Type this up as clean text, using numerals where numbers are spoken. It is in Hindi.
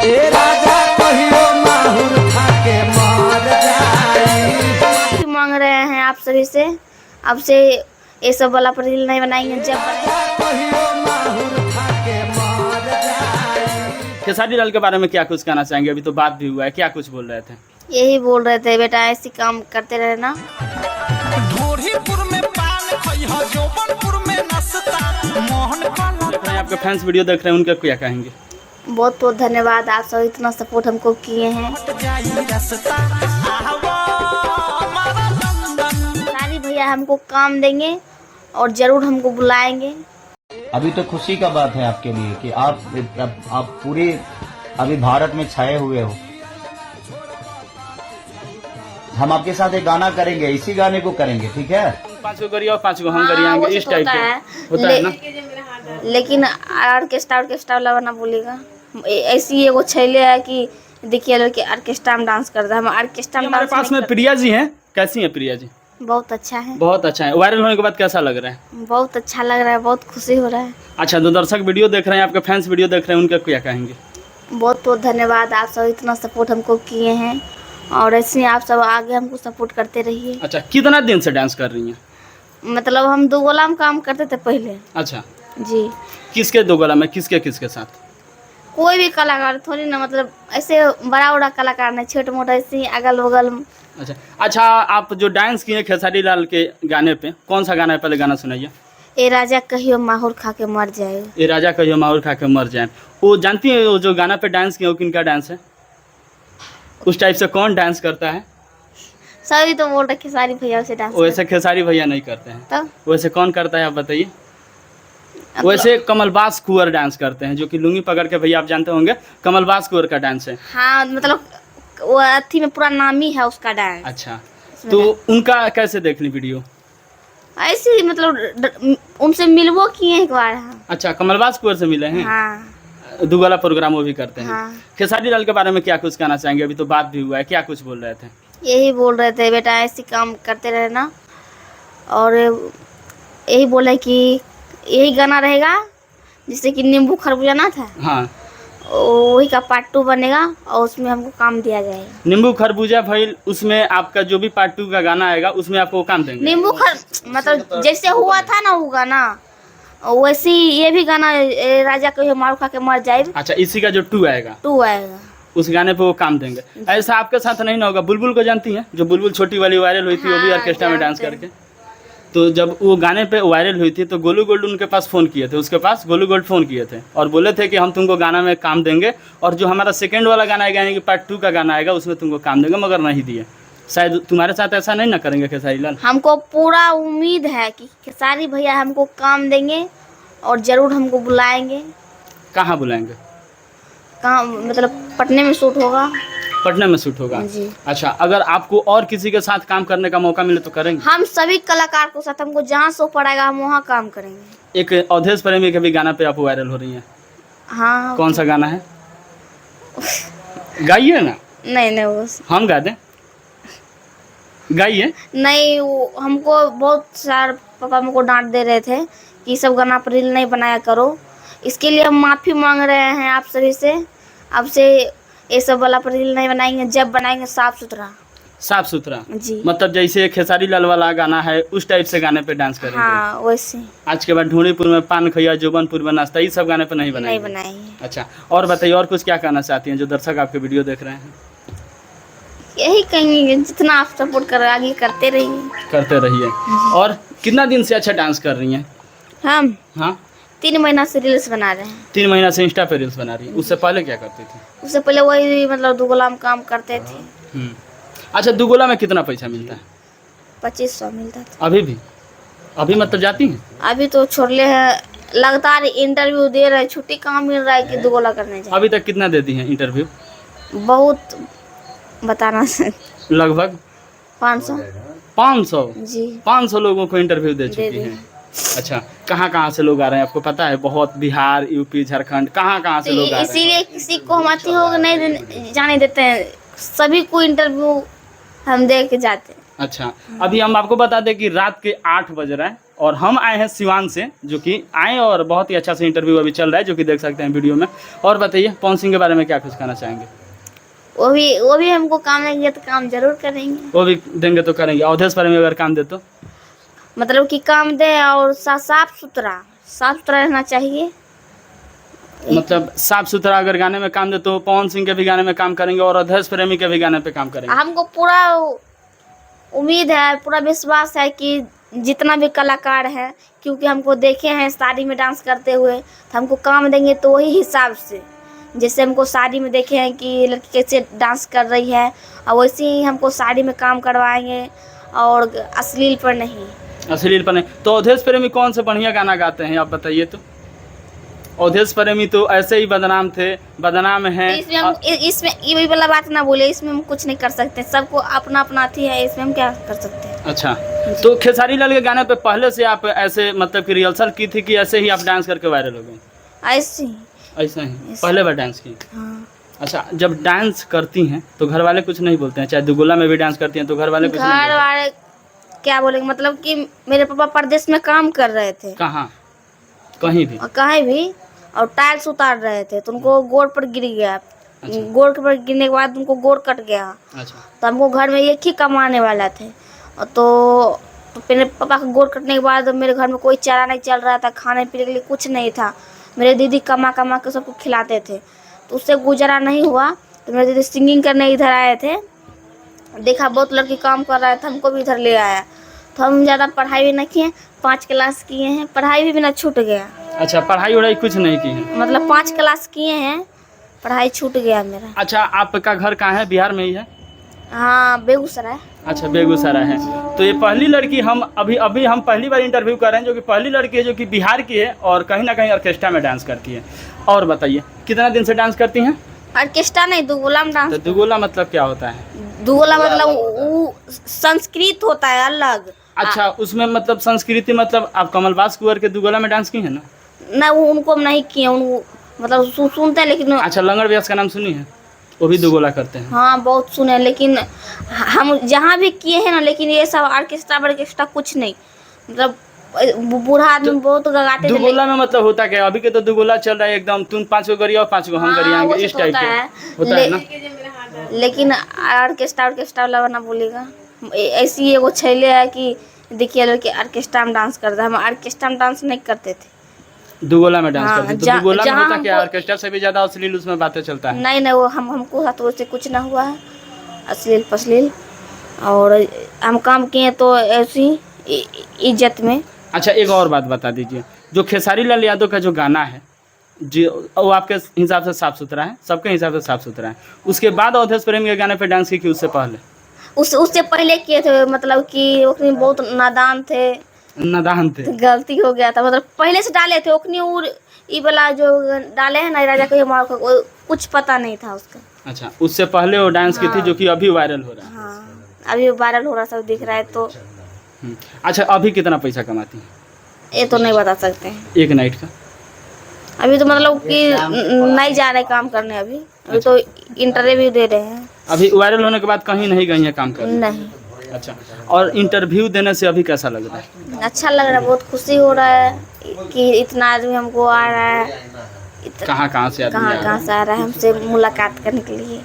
ए राजा कहियो माहुर खा के मर जाई। मांग रहे हैं आप सभी से, अब से ये सब वाला पर रील नहीं बनाएंगे। जब कहियो माहुर खा के मर जाई। खेसारी लाल के बारे में क्या कुछ कहना चाहेंगे? अभी तो बात भी हुआ है, क्या कुछ बोल रहे थे? यही बोल रहे थे बेटा ऐसी काम करते रहना। ढोरीपुर में पान खइहा, जोबनपुर में नाश्ता, मोहन काला। देख रहे हैं आपके फैंस वीडियो देख रहे हैं, उनका क्या कहेंगे? बहुत बहुत धन्यवाद, आप सब इतना सपोर्ट हमको किए हैं। सारी भैया हमको काम देंगे और जरूर हमको बुलाएंगे। अभी तो खुशी का बात है आपके लिए कि आप पूरे अभी भारत में छाए हुए हो। हम आपके साथ एक गाना करेंगे, इसी गाने को करेंगे, ठीक है? 5 को करिए और 5 को हम करिएंगे, इस टाइप के होता है ना। लेकिन ऑर्केस्ट्रा लगाना बोलेगा। ऐसी एगो छैले है कि देखिए लड़के ऑर्केस्ट्रा में डांस करता है। हम ऑर्केस्ट्रा में हमारे पास में प्रिया जी हैं, कैसी हैं प्रिया जी? बहुत अच्छा है, बहुत अच्छा है। वायरल होने के बाद कैसा लग रहा है? बहुत अच्छा लग रहा है, बहुत खुशी हो रहा है। अच्छा, जो दर्शक वीडियो देख रहे हैं, आपके फैंस वीडियो देख रहे हैं, उनका क्या कहेंगे? बहुत बहुत धन्यवाद, आप सब इतना सपोर्ट हमको किए हैं और ऐसे आप सब आगे हमको सपोर्ट करते रहिए। अच्छा, कितना दिन से डांस कर रही हैं? मतलब हम दो गोला में काम करते थे पहले। अच्छा, जी। किसके दो गोला में, किसके साथ? कोई भी कलाकार थोड़ी ना, मतलब ऐसे बड़ा कलाकार नहीं, छोटे मोटे ऐसे अगल बगल। अच्छा, आप जो डांस किए खेसारी लाल के गाने पे, कौन सा गाना है? पहले गाना सुनाइए। ए राजा कहियो माहुर खा के मर जाए। ए राजा कहियो माहुर खा के मर जाए। वो जानती है वो जो गाना पे डांस किया, वो किनका डांस है? उस टाइप से कौन डांस करता है? सभी तो बोल रहे खेसारी भैया से डांस। वैसे खेसारी भैया नहीं करते हैं, तब वैसे कौन करता है आप बताइए? वैसे कमलबास कुंवर डांस करते हैं, जो कि लुंगी पकड़ के, भैया आप जानते होंगे, कमलबास कुंवर का डांस है। हाँ, मतलब वो अथी में पूरा नाम ही है उसका डांस। अच्छा, तो उनका कैसे देख ली वीडियो? ऐसे ही मतलब उनसे मिलवो किए एक बार। हाँ। अच्छा, कमलबास कुंवर से मिले हैं। हाँ। दुगला प्रोग्राम वो भी करते हैं। हाँ। खेसारी लाल के बारे में क्या कुछ कहना चाहेंगे? अभी तो बात भी हुआ है, क्या कुछ बोल रहे थे? यही बोल रहे थे बेटा ऐसी काम करते रहना और यही बोले कि यही गाना रहेगा जिससे कि नींबू खरबूजा ना था। हाँ, वही का पार्ट 2 बनेगा और उसमें हमको काम दिया जाएगा। नींबू खरबूजा भाई, उसमें आपका जो भी पार्ट 2 का गाना आएगा उसमें आपको काम देंगे। नींबू मतलब जैसे हुआ था ना वो गाना, वैसे ही ये भी गाना राजा कहियो मार खा के मर जाए। अच्छा, इसी का जो 2 आएगा, 2 आएगा, उस गाने पे वो काम देंगे। ऐसा आपके साथ नहीं ना होगा? बुलबुल को जानती हैं, जो बुलबुल छोटी वाली वायरल हुई थी? वो भी ऑर्केस्ट्रा में डांस करके। तो जब वो गाने पे वायरल हुई थी तो गोलू गोल्ड उनके पास फ़ोन किए थे, उसके पास गोलू गोल्ड फ़ोन किए थे और बोले थे कि हम तुमको गाना में काम देंगे और जो हमारा सेकंड वाला गाना आएगा, यानी कि पार्ट 2 का गाना आएगा, उसमें तुमको काम देंगे, मगर नहीं दिए। शायद तुम्हारे साथ ऐसा नहीं ना करेंगे खेसारी लाल? हमको पूरा उम्मीद है कि खेसारी भैया हमको काम देंगे और ज़रूर हमको बुलाएंगे। कहाँ बुलाएंगे? कहाँ मतलब पटने में शूट होगा। पटना में शूट होगा जी। अच्छा, अगर आपको और किसी के साथ काम करने का मौका मिले तो करेंगे? हम सभी कलाकार को साथ, हमको जहाँ शो पड़ेगा हम वहाँ काम करेंगे। एक अवधेश प्रेमी के भी गाना पे आप वायरल हो रही हैं। हाँ। कौन सा गाना है? गाइए ना। नहीं वो हम गा दें? गाइए। नहीं, वो हमको बहुत सारे पापा हमको डांट दे रहे थे कि सब गाना पर रील नहीं बनाया करो। इसके लिए हम माफ़ी मांग रहे हैं आप सभी से, अब से ये सब वाला पर रील नहीं बनाएंगे। जब बनाएंगे साफ सुथरा। जी। मतलब जैसे खेसारी लाल वाला गाना है उस टाइप से गाने पे डांस करेंगे? हाँ, वैसे। आज के बाद ढूंढीपुर में पान खइया, जोबनपुर में नाश्ता, ये सब गाने पे नहीं बनाएंगे? अच्छा, और बताइए, और कुछ क्या कहना चाहती हैं जो दर्शक आपके वीडियो देख रहे हैं? यही कहेंगे जितना आप सपोर्ट कर आगे करते रहिए। और कितना दिन से अच्छा डांस कर रही हैं? हम हाँ, 3 महीना से रील्स बना रहे हैं। 3 महीना से इंस्टा पे रील्स बना रही है। उससे पहले क्या करती थी? उससे पहले वही मतलब दुगला में काम करते थे। अच्छा, दुगोला में कितना पैसा मिलता है? 2500 मिलता था। अभी मतलब जाती हैं? अभी तो छोड़ ले हैं, लगातार इंटरव्यू दे रहे हैं, छुट्टी कहाँ मिल रहा है कि दुगला करने जाए। अभी तक कितना देती हैं इंटरव्यू? बहुत बताना से लगभग 500 जी। 500 लोगों को इंटरव्यू दे चुकी हैं। अच्छा, कहाँ से लोग आ रहे हैं आपको पता है? बहुत, बिहार, यूपी, झारखंड, कहाँ से लोग आ रहे हैं? इसीलिए किसी को हम अति हो नहीं जाने देते हैं, सभी को इंटरव्यू हम दे के जाते हैं। अच्छा, अभी हम आपको बता दें कि रात के 8 बज रहे हैं और हम आए हैं सिवान से, जो कि आए और बहुत ही अच्छा से इंटरव्यू अभी चल रहा है, जो कि देख सकते हैं वीडियो में। और बताइए पवन सिंह के बारे में क्या कुछ कहना चाहेंगे? वो भी हमको काम देंगे तो काम जरूर करेंगे। वो भी देंगे तो करेंगे। अवधेश प्रेमी अगर काम दे तो? मतलब कि काम दे और साफ सुथरा रहना चाहिए। मतलब साफ सुथरा अगर गाने में काम दे तो पवन सिंह के भी गाने में काम करेंगे और अवधेश प्रेमी के भी गाने पे काम करेंगे। हमको पूरा उम्मीद है, पूरा विश्वास है कि जितना भी कलाकार है, क्योंकि हमको देखे हैं शादी में डांस करते हुए, तो हमको काम देंगे तो वही हिसाब से, जैसे हमको शादी में देखे हैं कि लड़की कैसे डांस कर रही है, और वैसे ही हमको शादी में काम करवाएंगे, और अश्लील पर नहीं। अश्लील पर नहीं। तो अवधेश प्रेमी कौन से बढ़िया गाना गाते हैं आप बताइए तो? अवधेश प्रेमी तो ऐसे ही बदनाम थे, बदनाम हैं। इसमें ये वाला बात ना बोले, इसमें हम कुछ नहीं कर सकते, सबको अपना अपना अथी है, इसमें हम क्या कर सकते हैं। अच्छा, तो खेसारी लाल के गाने पे पहले से आप ऐसे मतलब कि रिहर्सल की थी कि ऐसे ही आप डांस करके वायरल हो गए? ऐसे ही पहले बार डांस की? हाँ। अच्छा, जब डांस करती हैं तो घर वाले कुछ नहीं बोलते हैं? चाहे दुगोला में भी डांस करती हैं तो घर वाले कुछ नहीं बोलते? घर वाले क्या बोलेंगे, मतलब कि मेरे पापा परदेश में काम कर रहे थे। कहाँ? कहीं भी? और टाइल्स उतार रहे थे, तो उनको गोड़ पर गिर गया। अच्छा। गोड़ पर गिरने के बाद उनको गोड़ कट गया। अच्छा। तो हमको घर में एक ही कमाने वाला थे, तो मेरे पापा का गोड़ कटने के बाद मेरे घर में कोई चारा नहीं चल रहा था, खाने पीने के लिए कुछ नहीं था। मेरे दीदी कमा के सबको खिलाते थे, तो उससे गुजारा नहीं हुआ। तो मेरे दीदी सिंगिंग करने इधर आए थे, देखा बहुत लड़की काम कर रहा था, हमको भी इधर ले आया। तो हम ज़्यादा पढ़ाई भी नहीं किए, 5 क्लास किए हैं, पढ़ाई भी बिना छूट गया। अच्छा, पढ़ाई वढ़ाई कुछ नहीं की है? मतलब 5 क्लास किए हैं, पढ़ाई छूट गया मेरा। अच्छा, आपका घर कहाँ है? बिहार में ही है? हाँ, बेगूसराय। अच्छा, बेगूसराय है। तो ये पहली लड़की हम अभी हम पहली बार इंटरव्यू कर रहे हैं, जो कि पहली लड़की है जो कि बिहार की है और कहीं ना कहीं ऑर्केस्ट्रा में डांस करती है। और बताइए कितना दिन से डांस करती हैं? ऑर्केस्ट्रा नहीं, दुगोला में डांस। तो दुगोला मतलब क्या होता है? दुगोला मतलब वो संस्कृत होता है अलग। अच्छा, उसमें मतलब संस्कृति, मतलब आप कमलबास कुंवर के दुगोला में डांस की है ना? नहीं, वो उनको हम नहीं किए, उनको मतलब सुनते हैं लेकिन। अच्छा, लंगड़ व्यास का नाम सुनी है? वो भी दुगोला करते हैं। हाँ, बहुत सुने, लेकिन हम जहाँ भी किए हैं ना, लेकिन ये सब ऑर्केस्ट्रा कुछ नहीं। मतलब बूढ़ा आदमी बहुत गाते थे। दुगोला में मतलब होता क्या? अभी के तो दुगोला चल रहा है एकदम, तुम 5 गो गरिया और 5 गो हम गरियाएंगे, इस टाइप के होता है ना? लेकिन ऑर्केस्ट्रा वाला ना बोलेगा। ऐसी एगो छैले है कि देखिए लड़के ऑर्केस्ट्रा में डांस करता है, हम ऑर्केस्ट्रा में डांस नहीं करते थे, दुगोला में डांस करते। तो दुगोला में होता क्या? हमको ऑर्केस्ट्रा से भी ज्यादा अश्लील उसमें बातें चलता है? नहीं, वो हमको हाथों से कुछ ना हुआ है अश्लील पश्लील, और हम काम किए तो ऐसी इज्जत में। अच्छा, एक और बात बता दीजिए, जो खेसारी लाल यादव का जो गाना है जो वो आपके हिसाब से साफ सुथरा है? सबके हिसाब से साफ सुथरा है। उसके बाद अवधेश प्रेमी के गाने पे डांस की उससे पहले? उससे पहले किए थे, मतलब कि ओखनी बहुत नादान थे, गलती हो गया था। मतलब पहले से डाले थे ओखनी, और ये वाला जो डाले हैं ना राजा को, कुछ पता नहीं था उसका। अच्छा, उससे पहले वो डांस की थी, जो कि अभी वायरल हो रहा है। हाँ, अभी वायरल हो रहा सब दिख रहा है। तो अच्छा, अभी कितना पैसा कमाती हैं? ये तो नहीं बता सकते हैं एक नाइट का? अभी तो मतलब कि नहीं जा रहे काम करने, अभी तो इंटरव्यू दे रहे हैं। अभी वायरल होने के बाद कहीं नहीं गई है काम करने? नहीं। अच्छा, और इंटरव्यू देने से अभी कैसा लग रहा है? अच्छा लग रहा है, बहुत खुशी हो रहा है कि इतना आदमी हमको आ रहा है। कहाँ से आदमी कहाँ से आ रहा है हमसे मुलाकात करने के लिए।